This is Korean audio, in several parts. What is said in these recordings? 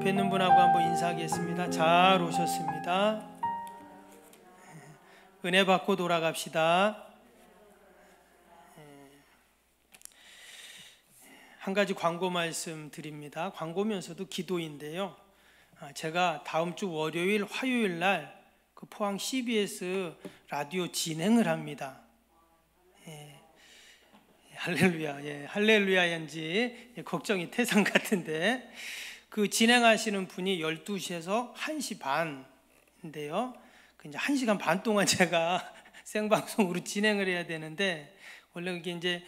옆에 있는 분하고 한번 인사하겠습니다. 잘 오셨습니다. 은혜 받고 돌아갑시다. 한 가지 광고 말씀 드립니다. 광고면서도 기도인데요. 제가 다음 주 월요일, 화요일 날 그 포항 CBS 라디오 진행을 합니다. 할렐루야, 할렐루야인지 걱정이 태산 같은데, 그 진행하시는 분이 12시에서 1시 반인데요. 이제 1시간 반 동안 제가 생방송으로 진행을 해야 되는데, 원래 그게 이제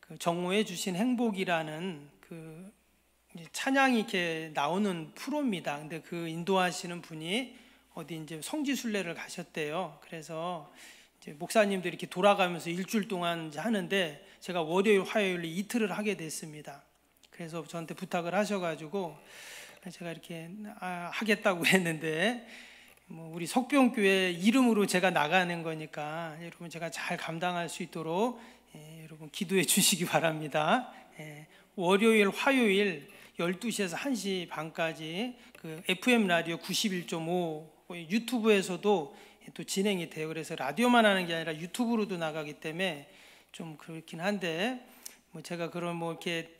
그 정오해 주신 행복이라는 그 이제 찬양이 이렇게 나오는 프로입니다. 근데 그 인도하시는 분이 어디 이제 성지순례를 가셨대요. 그래서 이제 목사님들이 이렇게 돌아가면서 일주일 동안 이제 하는데, 제가 월요일, 화요일 이틀을 하게 됐습니다. 그래서 저한테 부탁을 하셔가지고 제가 이렇게 하겠다고 했는데, 뭐 우리 석병교회 이름으로 제가 나가는 거니까 여러분 제가 잘 감당할 수 있도록 여러분 기도해 주시기 바랍니다. 월요일, 화요일 12시에서 1시 반까지 그 FM 라디오 91.5 유튜브에서도 또 진행이 돼요. 그래서 라디오만 하는 게 아니라 유튜브로도 나가기 때문에 좀 그렇긴 한데, 뭐 제가 그런 뭐 이렇게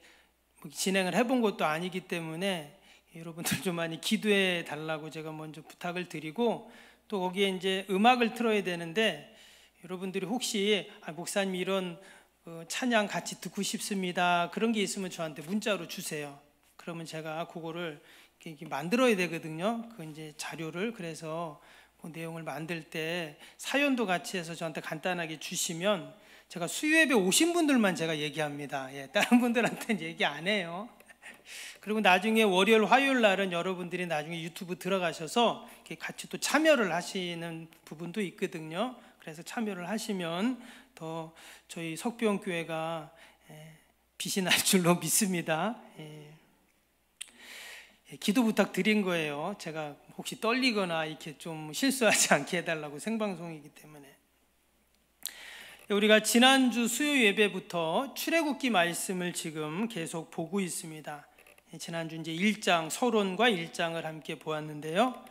진행을 해본 것도 아니기 때문에 여러분들 좀 많이 기도해 달라고 제가 먼저 부탁을 드리고, 또 거기에 이제 음악을 틀어야 되는데, 여러분들이 혹시 목사님 이런 찬양 같이 듣고 싶습니다, 그런 게 있으면 저한테 문자로 주세요. 그러면 제가 그거를 이렇게 만들어야 되거든요. 그 이제 자료를. 그래서 그 내용을 만들 때 사연도 같이 해서 저한테 간단하게 주시면 제가 수요예배 오신 분들만 제가 얘기합니다. 다른 분들한테는 얘기 안 해요. 그리고 나중에 월요일, 화요일 날은 여러분들이 나중에 유튜브 들어가셔서 이렇게 같이 또 참여를 하시는 부분도 있거든요. 그래서 참여를 하시면 더 저희 석병교회가 빛이 날 줄로 믿습니다. 기도 부탁드린 거예요. 제가 혹시 떨리거나 이렇게 좀 실수하지 않게 해달라고, 생방송이기 때문에. 우리가 지난주 수요 예배부터 출애굽기 말씀을 지금 계속 보고 있습니다. 지난주 이제 1장, 서론과 1장을 함께 보았는데요.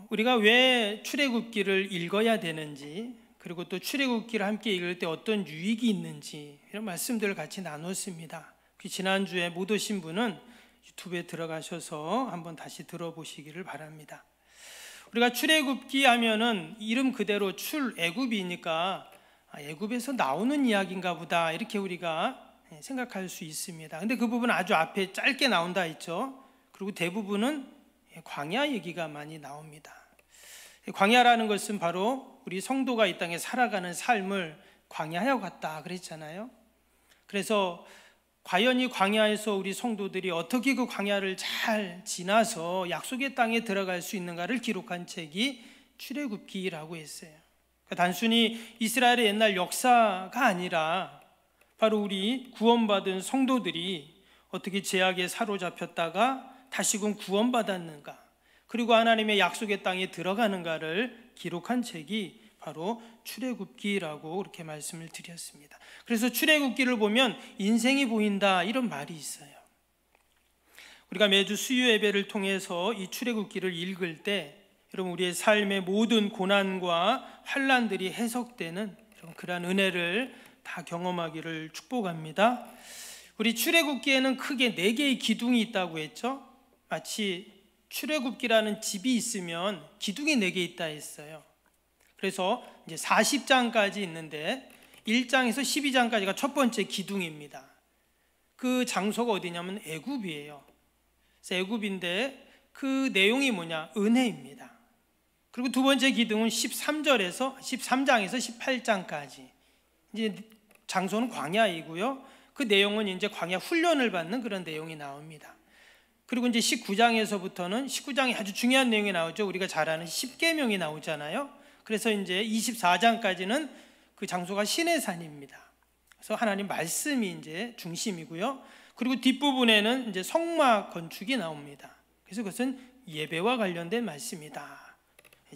우리가 왜 출애굽기를 읽어야 되는지, 그리고 또 출애굽기를 함께 읽을 때 어떤 유익이 있는지, 이런 말씀들을 같이 나눴습니다. 지난주에 못 오신 분은 유튜브에 들어가셔서 한번 다시 들어보시기를 바랍니다. 우리가 출애굽기 하면은 이름 그대로 출애굽이니까 애굽에서 나오는 이야기인가 보다, 이렇게 우리가 생각할 수 있습니다. 근데 그 부분은 아주 앞에 짧게 나온다 했죠. 그리고 대부분은 광야 얘기가 많이 나옵니다. 광야라는 것은 바로 우리 성도가 이 땅에 살아가는 삶을 광야와 같다 그랬잖아요. 그래서 과연 이 광야에서 우리 성도들이 어떻게 그 광야를 잘 지나서 약속의 땅에 들어갈 수 있는가를 기록한 책이 출애굽기라고 했어요. 그러니까 단순히 이스라엘의 옛날 역사가 아니라 바로 우리 구원받은 성도들이 어떻게 죄악에 사로잡혔다가 다시금 구원받았는가, 그리고 하나님의 약속의 땅에 들어가는가를 기록한 책이 바로 출애굽기라고 그렇게 말씀을 드렸습니다. 그래서 출애굽기를 보면 인생이 보인다, 이런 말이 있어요. 우리가 매주 수요 예배를 통해서 이 출애굽기를 읽을 때 여러분 우리의 삶의 모든 고난과 환난들이 해석되는 그러한 은혜를 다 경험하기를 축복합니다. 우리 출애굽기에는 크게 4개의 기둥이 있다고 했죠. 마치 출애굽기라는 집이 있으면 기둥이 4개 있다 했어요. 그래서 이제 40장까지 있는데 1장에서 12장까지가 첫 번째 기둥입니다. 그 장소가 어디냐면 애굽이에요. 그래서 애굽인데 그 내용이 뭐냐? 은혜입니다. 그리고 두 번째 기둥은 13장에서 18장까지 이제 장소는 광야이고요. 그 내용은 이제 광야 훈련을 받는 그런 내용이 나옵니다. 그리고 이제 19장에서부터는 19장이 아주 중요한 내용이 나오죠. 우리가 잘 아는 십계명이 나오잖아요. 그래서 이제 24장까지는 그 장소가 시내산입니다. 그래서 하나님 말씀이 이제 중심이고요. 그리고 뒷부분에는 이제 성막 건축이 나옵니다. 그래서 그것은 예배와 관련된 말씀이다.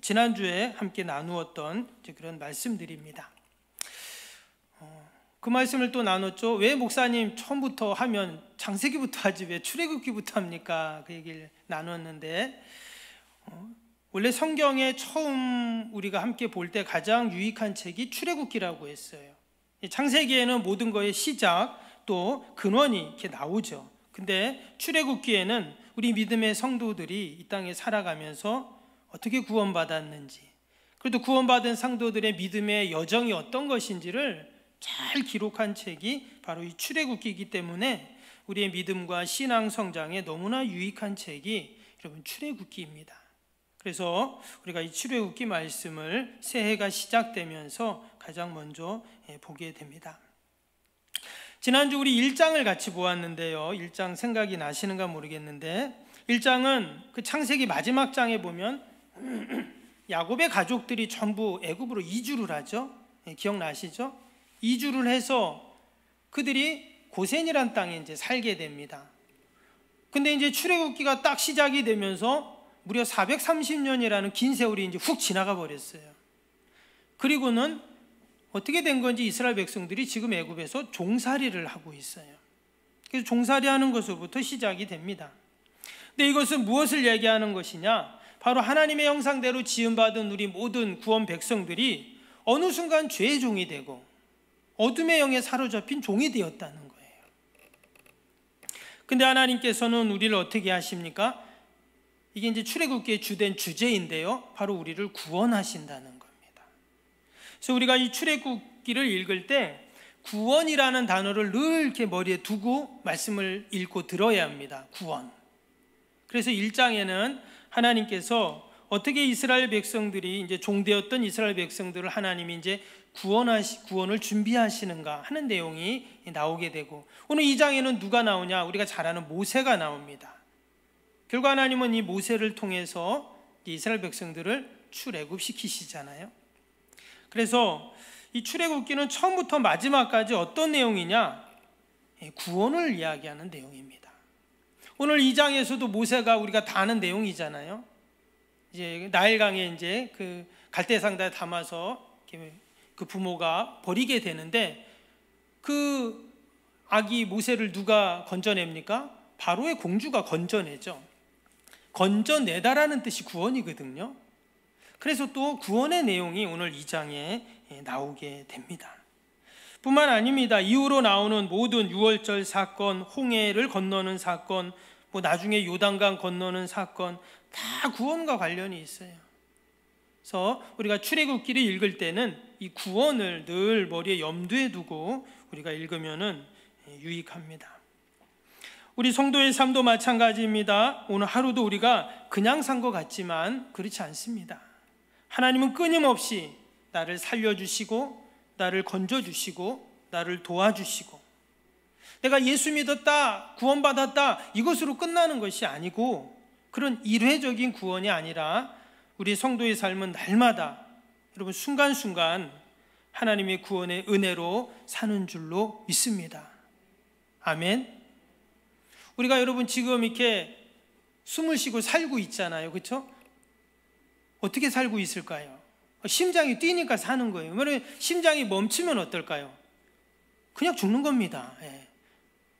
지난주에 함께 나누었던 그런 말씀들입니다. 그 말씀을 또 나눴죠. 왜 목사님 처음부터 하면 창세기부터 하지 왜 출애굽기부터 합니까? 그 얘기를 나눴는데, 원래 성경에 처음 우리가 함께 볼 때 가장 유익한 책이 출애굽기라고 했어요. 창세기에는 모든 것의 시작 또 근원이 이렇게 나오죠. 근데 출애굽기에는 우리 믿음의 성도들이 이 땅에 살아가면서 어떻게 구원받았는지, 그래도 구원받은 성도들의 믿음의 여정이 어떤 것인지를 잘 기록한 책이 바로 이 출애굽기이기 때문에 우리의 믿음과 신앙 성장에 너무나 유익한 책이 여러분 출애굽기입니다. 그래서 우리가 이 출애굽기 말씀을 새해가 시작되면서 가장 먼저 보게 됩니다. 지난주 우리 1장을 같이 보았는데요. 1장 생각이 나시는가 모르겠는데, 1장은 그 창세기 마지막 장에 보면 야곱의 가족들이 전부 애굽으로 이주를 하죠. 기억나시죠? 이주를 해서 그들이 고센이란 땅에 이제 살게 됩니다. 근데 이제 출애굽기가 딱 시작이 되면서 무려 430년이라는 긴 세월이 이제 훅 지나가 버렸어요. 그리고는 어떻게 된 건지 이스라엘 백성들이 지금 애굽에서 종살이를 하고 있어요. 그래서 종살이하는 것으로부터 시작이 됩니다. 근데 이것은 무엇을 얘기하는 것이냐? 바로 하나님의 형상대로 지음받은 우리 모든 구원 백성들이 어느 순간 죄의 종이 되고 어둠의 영에 사로잡힌 종이 되었다는 거예요. 근데 하나님께서는 우리를 어떻게 하십니까? 이게 이제 출애굽기의 주된 주제인데요. 바로 우리를 구원하신다는 겁니다. 그래서 우리가 이 출애굽기를 읽을 때 구원이라는 단어를 늘 이렇게 머리에 두고 말씀을 읽고 들어야 합니다. 구원. 그래서 1장에는 하나님께서 어떻게 이스라엘 백성들이 이제 종되었던 이스라엘 백성들을 하나님이 이제 구원을 준비하시는가 하는 내용이 나오게 되고, 오늘 2장에는 누가 나오냐? 우리가 잘 아는 모세가 나옵니다. 결국 하나님은 이 모세를 통해서 이스라엘 백성들을 출애굽시키시잖아요. 그래서 이 출애굽기는 처음부터 마지막까지 어떤 내용이냐? 구원을 이야기하는 내용입니다. 오늘 2장에서도 모세가 우리가 다 아는 내용이잖아요. 이제 나일강에 이제 그 갈대상자에 담아서 그 부모가 버리게 되는데, 그 아기 모세를 누가 건져냅니까? 바로의 공주가 건져내죠. 건져내다라는 뜻이 구원이거든요. 그래서 또 구원의 내용이 오늘 2장에 나오게 됩니다. 뿐만 아닙니다. 이후로 나오는 모든 유월절 사건, 홍해를 건너는 사건, 나중에 요단강 건너는 사건, 다 구원과 관련이 있어요. 그래서 우리가 출애굽기를 읽을 때는 이 구원을 늘 머리에 염두에 두고 우리가 읽으면은 유익합니다. 우리 성도의 삶도 마찬가지입니다. 오늘 하루도 우리가 그냥 산 것 같지만 그렇지 않습니다. 하나님은 끊임없이 나를 살려주시고 나를 건져주시고 나를 도와주시고, 내가 예수 믿었다, 구원받았다, 이것으로 끝나는 것이 아니고, 그런 일회적인 구원이 아니라 우리 성도의 삶은 날마다, 여러분, 순간순간 하나님의 구원의 은혜로 사는 줄로 믿습니다. 아멘. 우리가 여러분 지금 이렇게 숨을 쉬고 살고 있잖아요. 그렇죠? 어떻게 살고 있을까요? 심장이 뛰니까 사는 거예요. 그러면 심장이 멈추면 어떨까요? 그냥 죽는 겁니다.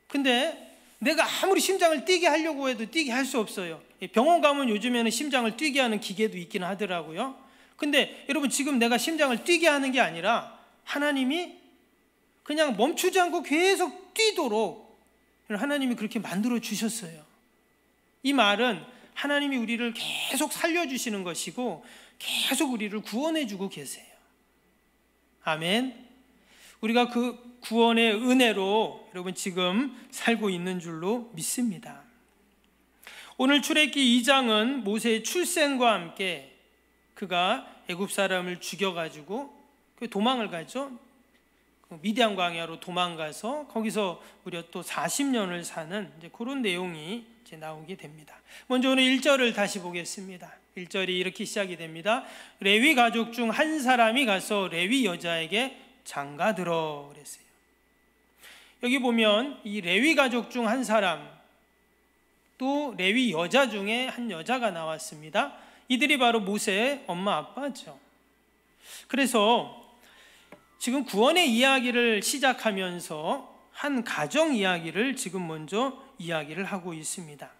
근데 내가 아무리 심장을 뛰게 하려고 해도 뛰게 할 수 없어요. 병원 가면 요즘에는 심장을 뛰게 하는 기계도 있긴 하더라고요. 근데 여러분 지금 내가 심장을 뛰게 하는 게 아니라 하나님이 그냥 멈추지 않고 계속 뛰도록 하나님이 그렇게 만들어 주셨어요. 이 말은 하나님이 우리를 계속 살려주시는 것이고 계속 우리를 구원해 주고 계세요. 아멘. 우리가 그 구원의 은혜로 여러분 지금 살고 있는 줄로 믿습니다. 오늘 출애굽기 2장은 모세의 출생과 함께 그가 애굽 사람을 죽여가지고 도망을 가죠. 미디안 광야로 도망가서 거기서 무려 또 40년을 사는 이제 그런 내용이 이제 나오게 됩니다. 먼저 오늘 1절을 다시 보겠습니다. 1절이 이렇게 시작이 됩니다. 레위 가족 중 한 사람이 가서 레위 여자에게 장가들어 그랬어요. 여기 보면 이 레위 가족 중 한 사람, 또 레위 여자 중에 한 여자가 나왔습니다. 이들이 바로 모세의 엄마 아빠죠. 그래서 지금 구원의 이야기를 시작하면서 한 가정 이야기를 지금 먼저 이야기를 하고 있습니다.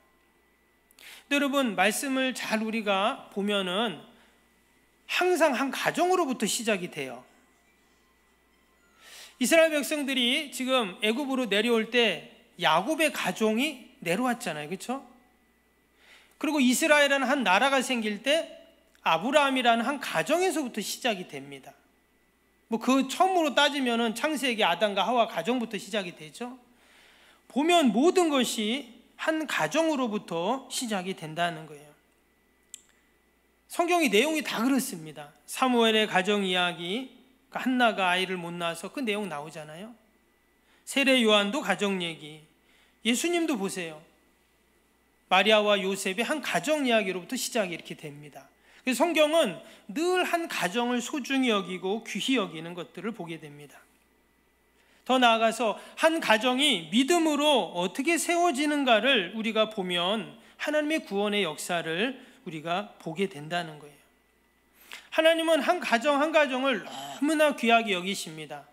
여러분, 말씀을 잘 우리가 보면은 항상 한 가정으로부터 시작이 돼요. 이스라엘 백성들이 지금 애굽으로 내려올 때 야곱의 가정이 내려왔잖아요. 그렇죠? 그리고 이스라엘이라는 한 나라가 생길 때 아브라함이라는 한 가정에서부터 시작이 됩니다. 그 처음으로 따지면은 창세기 아담과 하와 가정부터 시작이 되죠. 보면 모든 것이 한 가정으로부터 시작이 된다는 거예요. 성경의 내용이 다 그렇습니다. 사무엘의 가정 이야기, 한나가 아이를 못 낳아서 그 내용 나오잖아요. 세례 요한도 가정 얘기, 예수님도 보세요. 마리아와 요셉의 한 가정 이야기로부터 시작이 이렇게 됩니다. 그래서 성경은 늘 한 가정을 소중히 여기고 귀히 여기는 것들을 보게 됩니다. 더 나아가서 한 가정이 믿음으로 어떻게 세워지는가를 우리가 보면 하나님의 구원의 역사를 우리가 보게 된다는 거예요. 하나님은 한 가정 한 가정을 너무나 귀하게 여기십니다.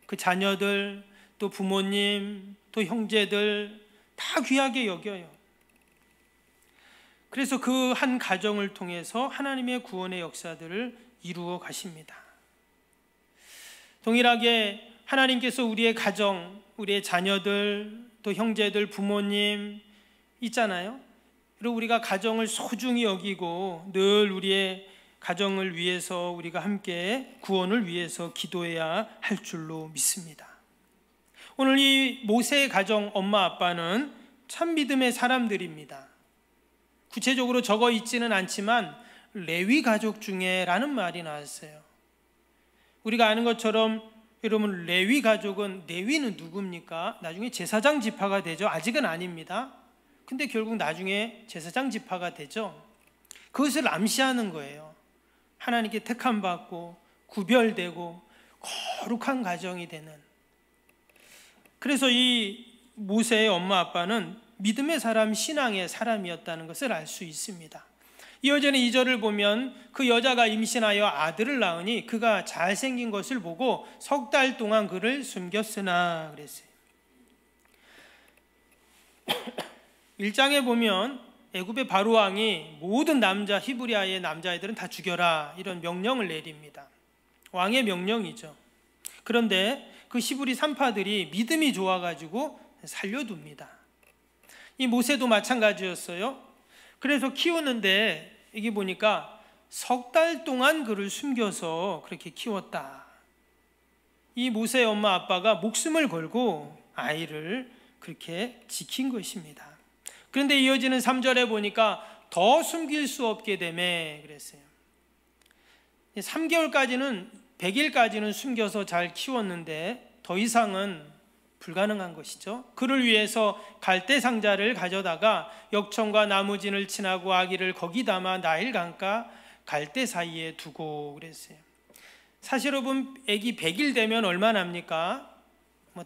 그 자녀들, 또 부모님, 또 형제들 다 귀하게 여겨요. 그래서 그 한 가정을 통해서 하나님의 구원의 역사들을 이루어 가십니다. 동일하게 하나님께서 우리의 가정, 우리의 자녀들, 또 형제들, 부모님 있잖아요. 그리고 우리가 가정을 소중히 여기고 늘 우리의 가정을 위해서 우리가 함께 구원을 위해서 기도해야 할 줄로 믿습니다. 오늘 이 모세의 가정 엄마 아빠는 참 믿음의 사람들입니다. 구체적으로 적어 있지는 않지만 레위 가족 중에라는 말이 나왔어요. 우리가 아는 것처럼 여러분, 레위 가족은, 레위는 누굽니까? 나중에 제사장 지파가 되죠. 아직은 아닙니다. 근데 결국 나중에 제사장 지파가 되죠. 그것을 암시하는 거예요. 하나님께 택함받고 구별되고 거룩한 가정이 되는. 그래서 이 모세의 엄마 아빠는 믿음의 사람, 신앙의 사람이었다는 것을 알 수 있습니다. 이어지는 2절을 보면 그 여자가 임신하여 아들을 낳으니 그가 잘생긴 것을 보고 3달 동안 그를 숨겼으나 그랬어요. 1장에 보면 애굽의 바로 왕이 모든 남자, 히브리아의 남자애들은 다 죽여라, 이런 명령을 내립니다. 왕의 명령이죠. 그런데 그 히브리 산파들이 믿음이 좋아가지고 살려둡니다. 이 모세도 마찬가지였어요. 그래서 키우는데 여기 보니까 3달 동안 그를 숨겨서 그렇게 키웠다. 이 모세의 엄마 아빠가 목숨을 걸고 아이를 그렇게 지킨 것입니다. 그런데 이어지는 3절에 보니까 더 숨길 수 없게 되매 그랬어요. 3개월까지는 100일까지는 숨겨서 잘 키웠는데 더 이상은 불가능한 것이죠. 그를 위해서 갈대 상자를 가져다가 역청과 나무진을 친하고 아기를 거기 담아 나일 강가 갈대 사이에 두고 그랬어요. 사실 여러분, 아기 100일 되면 얼마나 합니까?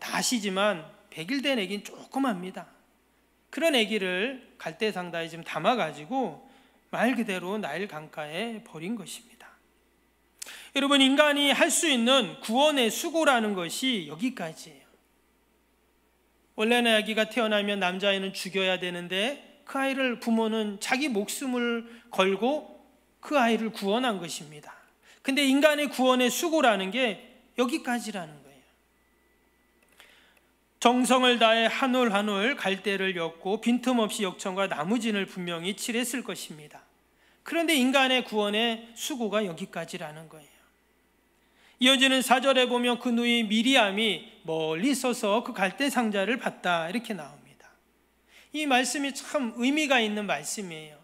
다 아시지만 100일 된 아기는 조그맣니다. 그런 아기를 갈대 상자에 좀 담아가지고 말 그대로 나일 강가에 버린 것입니다. 여러분, 인간이 할 수 있는 구원의 수고라는 것이 여기까지예요. 원래는 아기가 태어나면 남자아이는 죽여야 되는데 그 아이를 부모는 자기 목숨을 걸고 그 아이를 구원한 것입니다. 근데 인간의 구원의 수고라는 게 여기까지라는 거예요. 정성을 다해 한 올 한 올 갈대를 엮고 빈틈없이 역청과 나무진을 분명히 칠했을 것입니다. 그런데 인간의 구원의 수고가 여기까지라는 거예요. 이어지는 4절에 보면 그 누이 미리암이 멀리 서서 그 갈대 상자를 봤다, 이렇게 나옵니다. 이 말씀이 참 의미가 있는 말씀이에요.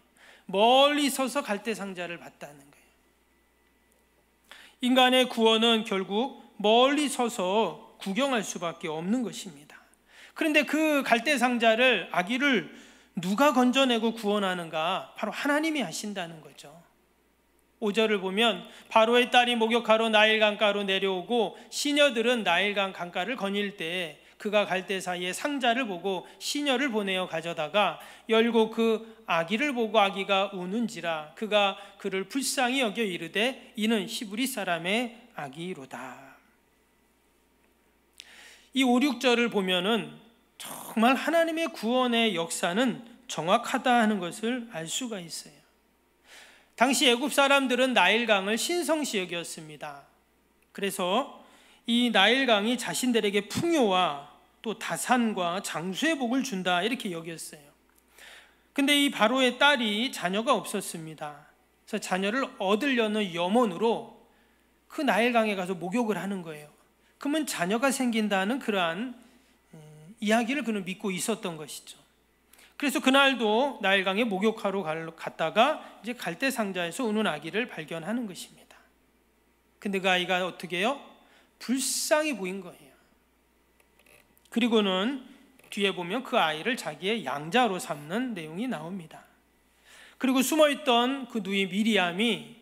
멀리 서서 갈대 상자를 봤다는 거예요. 인간의 구원은 결국 멀리 서서 구경할 수밖에 없는 것입니다. 그런데 그 갈대 상자를, 아기를 누가 건져내고 구원하는가? 바로 하나님이 하신다는 거죠. 5절을 보면 바로의 딸이 목욕하러 나일 강가로 내려오고 시녀들은 나일강 강가를 거닐 때 그가 갈대 사이에 상자를 보고 시녀를 보내어 가져다가 열고 그 아기를 보고 아기가 우는지라 그가 그를 불쌍히 여겨 이르되 이는 히브리 사람의 아기로다. 이 5, 6절을 보면은 정말 하나님의 구원의 역사는 정확하다 하는 것을 알 수가 있어요. 당시 애굽 사람들은 나일강을 신성시 여겼습니다. 그래서 이 나일강이 자신들에게 풍요와 또 다산과 장수의 복을 준다 이렇게 여겼어요. 근데 이 바로의 딸이 자녀가 없었습니다. 그래서 자녀를 얻으려는 염원으로 그 나일강에 가서 목욕을 하는 거예요. 그러면 자녀가 생긴다는 그러한 이야기를 그는 믿고 있었던 것이죠. 그래서 그날도 나일강에 목욕하러 갔다가 이제 갈대 상자에서 우는 아기를 발견하는 것입니다. 근데 그 아이가 어떻게 해요? 불쌍히 보인 거예요. 그리고는 뒤에 보면 그 아이를 자기의 양자로 삼는 내용이 나옵니다. 그리고 숨어있던 그 누이 미리암이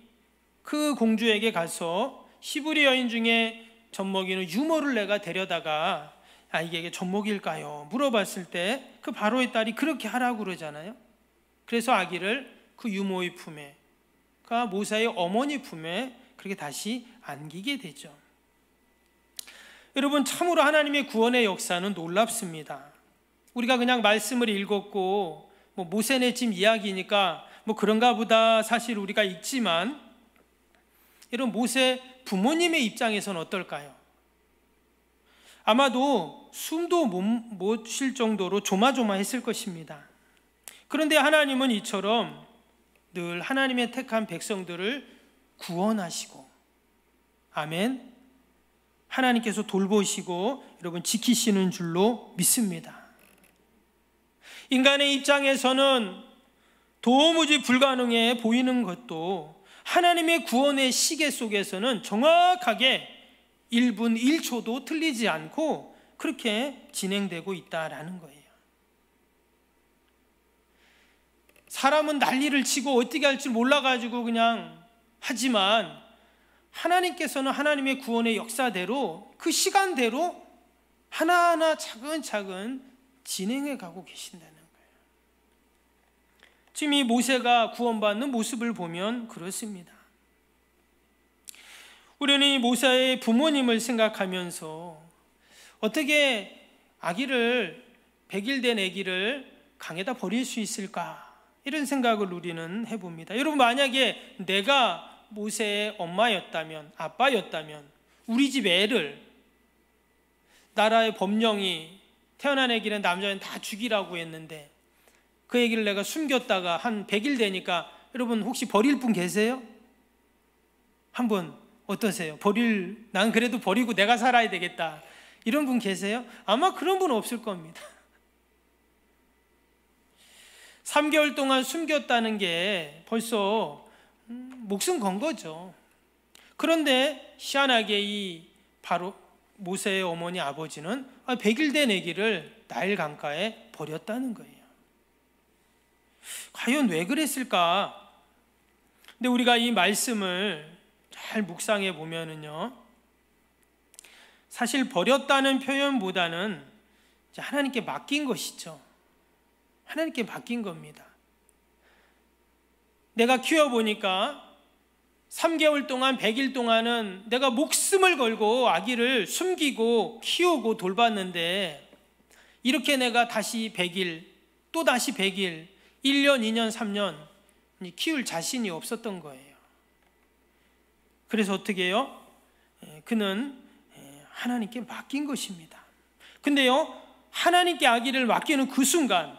그 공주에게 가서 히브리 여인 중에 젖먹이는 유모를 내가 데려다가 아이에게 젖먹일까요? 물어봤을 때 그 바로의 딸이 그렇게 하라고 그러잖아요. 그래서 아기를 그 유모의 품에, 그 모세의 어머니 품에 그렇게 다시 안기게 되죠. 여러분, 참으로 하나님의 구원의 역사는 놀랍습니다. 우리가 그냥 말씀을 읽었고 모세네 집 이야기니까 그런가 보다 사실 우리가 읽지만, 여러분, 모세 부모님의 입장에서는 어떨까요? 아마도 숨도 못 쉴 정도로 조마조마했을 것입니다. 그런데 하나님은 이처럼 늘 하나님의 택한 백성들을 구원하시고, 아멘, 하나님께서 돌보시고 여러분 지키시는 줄로 믿습니다. 인간의 입장에서는 도무지 불가능해 보이는 것도 하나님의 구원의 시계 속에서는 정확하게 1분 1초도 틀리지 않고 그렇게 진행되고 있다라는 거예요. 사람은 난리를 치고 어떻게 할지 몰라가지고 그냥 하지만, 하나님께서는 하나님의 구원의 역사대로 그 시간대로 하나하나 차근차근 진행해 가고 계신다는 거예요. 지금 이 모세가 구원받는 모습을 보면 그렇습니다. 우리는 이 모세의 부모님을 생각하면서 어떻게 아기를, 100일 된 아기를 강에다 버릴 수 있을까, 이런 생각을 우리는 해봅니다. 여러분, 만약에 내가 모세의 엄마였다면, 아빠였다면, 우리 집 애를 나라의 법령이 태어난 아기는 남자는 다 죽이라고 했는데 그 아기를 내가 숨겼다가 한 100일 되니까, 여러분 혹시 버릴 분 계세요? 한번 어떠세요? 난 그래도 버리고 내가 살아야 되겠다, 이런 분 계세요? 아마 그런 분 없을 겁니다. 3개월 동안 숨겼다는 게 벌써 목숨 건 거죠. 그런데 희한하게 이 바로 모세의 어머니 아버지는 100일 된 아기를 나일 강가에 버렸다는 거예요. 과연 왜 그랬을까? 근데 우리가 이 말씀을 잘 묵상해 보면은요, 사실 버렸다는 표현보다는 하나님께 맡긴 것이죠. 하나님께 맡긴 겁니다. 내가 키워보니까 3개월 동안, 100일 동안은 내가 목숨을 걸고 아기를 숨기고 키우고 돌봤는데, 이렇게 내가 다시 100일, 또 다시 100일, 1년, 2년, 3년 키울 자신이 없었던 거예요. 그래서 어떻게 해요? 그는 하나님께 맡긴 것입니다. 근데요, 하나님께 아기를 맡기는 그 순간,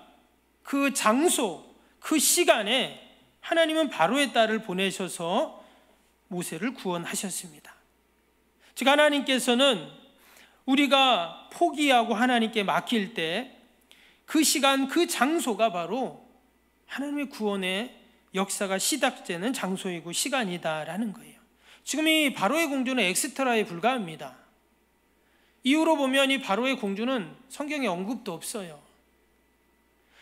그 장소, 그 시간에 하나님은 바로의 딸을 보내셔서 모세를 구원하셨습니다. 즉, 하나님께서는 우리가 포기하고 하나님께 맡길 때 그 시간, 그 장소가 바로 하나님의 구원의 역사가 시작되는 장소이고 시간이다라는 거예요. 지금 이 바로의 공주는 엑스트라에 불과합니다. 이후로 보면 이 바로의 공주는 성경에 언급도 없어요.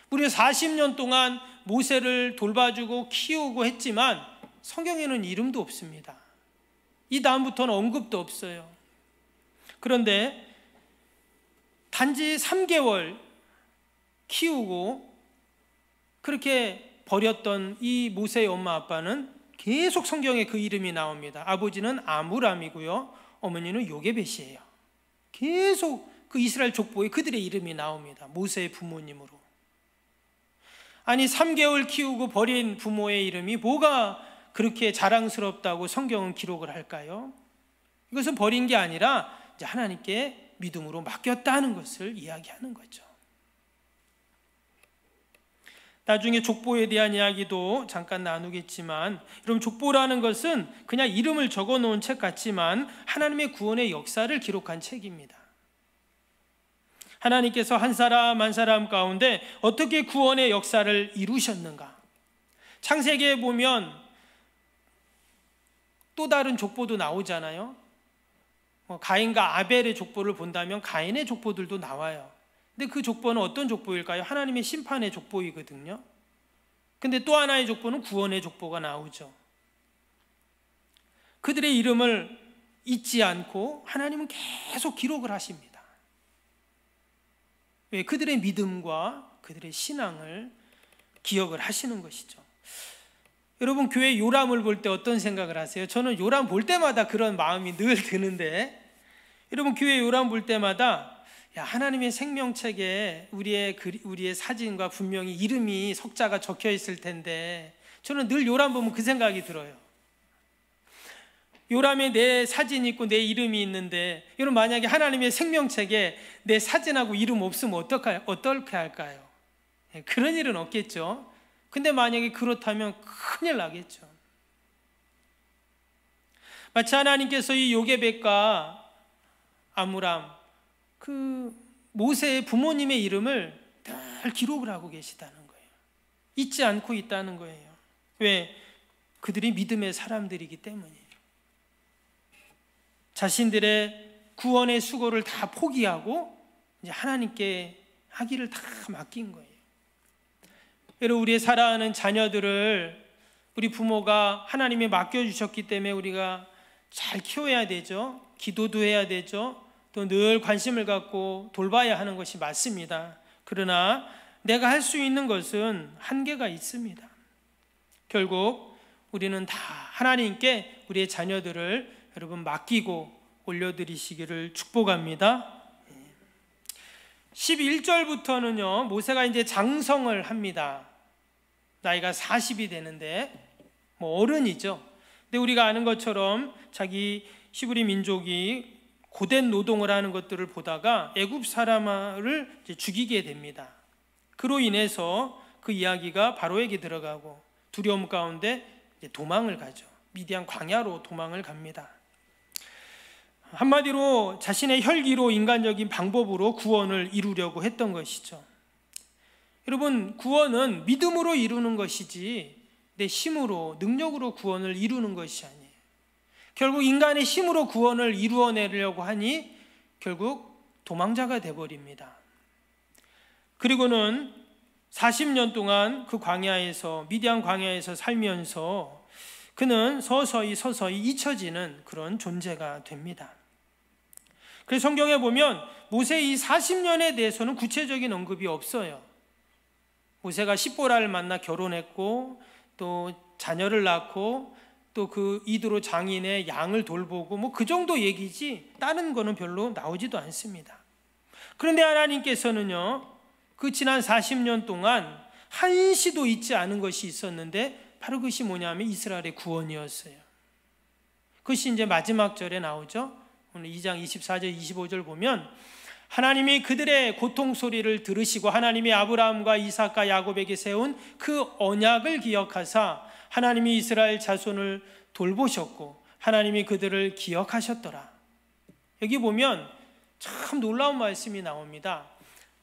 무려 40년 동안 모세를 돌봐주고 키우고 했지만 성경에는 이름도 없습니다. 이 다음부터는 언급도 없어요. 그런데 단지 3개월 키우고 그렇게 버렸던 이 모세의 엄마 아빠는 계속 성경에 그 이름이 나옵니다. 아버지는 아므람이고요, 어머니는 요게벳이에요. 계속 그 이스라엘 족보에 그들의 이름이 나옵니다. 모세의 부모님으로. 아니 3개월 키우고 버린 부모의 이름이 뭐가 그렇게 자랑스럽다고 성경은 기록을 할까요? 이것은 버린 게 아니라 이제 하나님께 믿음으로 맡겼다는 것을 이야기하는 거죠. 나중에 족보에 대한 이야기도 잠깐 나누겠지만, 여러분 족보라는 것은 그냥 이름을 적어 놓은 책 같지만 하나님의 구원의 역사를 기록한 책입니다. 하나님께서 한 사람 한 사람 가운데 어떻게 구원의 역사를 이루셨는가. 창세기에 보면 또 다른 족보도 나오잖아요. 가인과 아벨의 족보를 본다면 가인의 족보들도 나와요. 근데 그 족보는 어떤 족보일까요? 하나님의 심판의 족보이거든요. 근데 또 하나의 족보는 구원의 족보가 나오죠. 그들의 이름을 잊지 않고 하나님은 계속 기록을 하십니다. 왜? 그들의 믿음과 그들의 신앙을 기억을 하시는 것이죠. 여러분 교회 요람을 볼 때 어떤 생각을 하세요? 저는 요람 볼 때마다 그런 마음이 늘 드는데, 여러분 교회 요람 볼 때마다 하나님의 생명책에 우리의 사진과 분명히 이름이 석자가 적혀 있을 텐데, 저는 늘 요람 보면 그 생각이 들어요. 요람에 내 사진이 있고 내 이름이 있는데, 여러분 만약에 하나님의 생명책에 내 사진하고 이름 없으면 어떻게 할까요? 그런 일은 없겠죠. 근데 만약에 그렇다면 큰일 나겠죠. 마치 하나님께서 이 요게벳과 아므람, 그 모세의 부모님의 이름을 늘 기록을 하고 계시다는 거예요. 잊지 않고 있다는 거예요. 왜? 그들이 믿음의 사람들이기 때문이에요. 자신들의 구원의 수고를 다 포기하고 이제 하나님께 하기를 다 맡긴 거예요. 여러분 우리의 사랑하는 자녀들을 우리 부모가 하나님이 맡겨주셨기 때문에 우리가 잘 키워야 되죠. 기도도 해야 되죠. 또 늘 관심을 갖고 돌봐야 하는 것이 맞습니다. 그러나 내가 할 수 있는 것은 한계가 있습니다. 결국 우리는 다 하나님께 우리의 자녀들을 여러분 맡기고 올려드리시기를 축복합니다. 11절부터는요 모세가 이제 장성을 합니다. 나이가 40이 되는데 어른이죠. 근데 우리가 아는 것처럼 자기 히브리 민족이 고된 노동을 하는 것들을 보다가 애굽 사람을 죽이게 됩니다. 그로 인해서 그 이야기가 바로에게 들어가고 두려움 가운데 도망을 가죠. 미디안 광야로 도망을 갑니다. 한마디로 자신의 혈기로 인간적인 방법으로 구원을 이루려고 했던 것이죠. 여러분 구원은 믿음으로 이루는 것이지 내 힘으로 능력으로 구원을 이루는 것이 아니에요. 결국 인간의 힘으로 구원을 이루어내려고 하니 결국 도망자가 되어버립니다. 그리고는 40년 동안 그 광야에서 미디안 광야에서 살면서 그는 서서히 잊혀지는 그런 존재가 됩니다. 그래서 성경에 보면 모세의 이 40년에 대해서는 구체적인 언급이 없어요. 모세가 십보라를 만나 결혼했고 또 자녀를 낳고 또 그 이드로 장인의 양을 돌보고 그 정도 얘기지 다른 거는 별로 나오지도 않습니다. 그런데 하나님께서는요 그 지난 40년 동안 한시도 잊지 않은 것이 있었는데 바로 그것이 뭐냐면 이스라엘의 구원이었어요. 그것이 이제 마지막 절에 나오죠. 오늘 2장 24절 25절 보면 하나님이 그들의 고통 소리를 들으시고 하나님이 아브라함과 이삭과 야곱에게 세운 그 언약을 기억하사 하나님이 이스라엘 자손을 돌보셨고 하나님이 그들을 기억하셨더라. 여기 보면 참 놀라운 말씀이 나옵니다.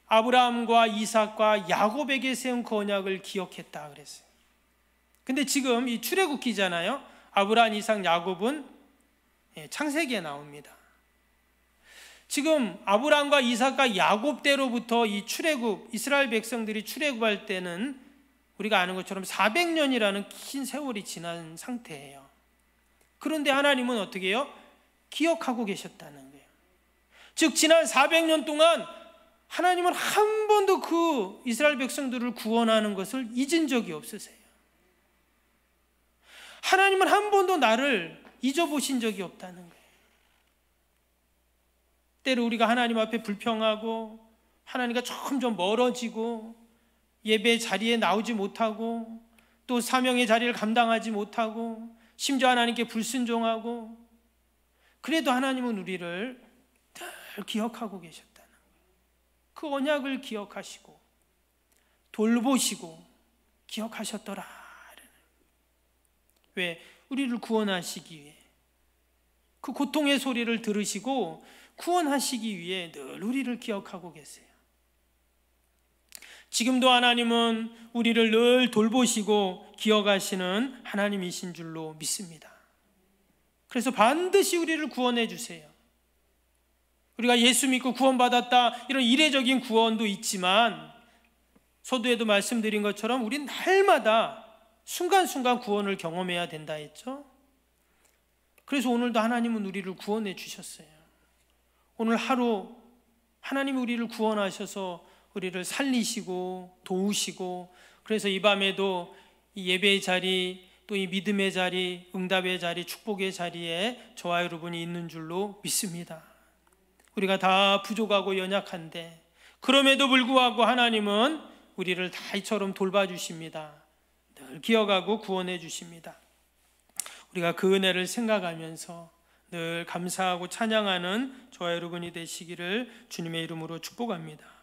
아브라함과 이삭과 야곱에게 세운 그 언약을 기억했다 그랬어요. 근데 지금 이 출애굽기잖아요. 아브라함, 이삭, 야곱은 창세기에 나옵니다. 지금 아브라함과 이삭과 야곱 때로부터 이 출애굽, 이스라엘 백성들이 출애굽할 때는 우리가 아는 것처럼 400년이라는 긴 세월이 지난 상태예요. 그런데 하나님은 어떻게 해요? 기억하고 계셨다는 거예요. 즉 지난 400년 동안 하나님은 한 번도 그 이스라엘 백성들을 구원하는 것을 잊은 적이 없으세요. 하나님은 한 번도 나를 잊어보신 적이 없다는 거예요. 때로 우리가 하나님 앞에 불평하고 하나님과 점점 멀어지고 예배 자리에 나오지 못하고 또 사명의 자리를 감당하지 못하고 심지어 하나님께 불순종하고, 그래도 하나님은 우리를 늘 기억하고 계셨다는 거예요. 그 언약을 기억하시고 돌보시고 기억하셨더라. 왜? 우리를 구원하시기 위해, 그 고통의 소리를 들으시고 구원하시기 위해 늘 우리를 기억하고 계세요. 지금도 하나님은 우리를 늘 돌보시고 기억하시는 하나님이신 줄로 믿습니다. 그래서 반드시 우리를 구원해 주세요. 우리가 예수 믿고 구원받았다, 이런 이례적인 구원도 있지만 서두에도 말씀드린 것처럼 우린 날마다 순간순간 구원을 경험해야 된다 했죠. 그래서 오늘도 하나님은 우리를 구원해 주셨어요. 오늘 하루 하나님이 우리를 구원하셔서 우리를 살리시고 도우시고, 그래서 이 밤에도 이 예배의 자리, 또 이 믿음의 자리, 응답의 자리, 축복의 자리에 저와 여러분이 있는 줄로 믿습니다. 우리가 다 부족하고 연약한데 그럼에도 불구하고 하나님은 우리를 다 이처럼 돌봐주십니다. 늘 기억하고 구원해 주십니다. 우리가 그 은혜를 생각하면서 늘 감사하고 찬양하는 저와 여러분이 되시기를 주님의 이름으로 축복합니다.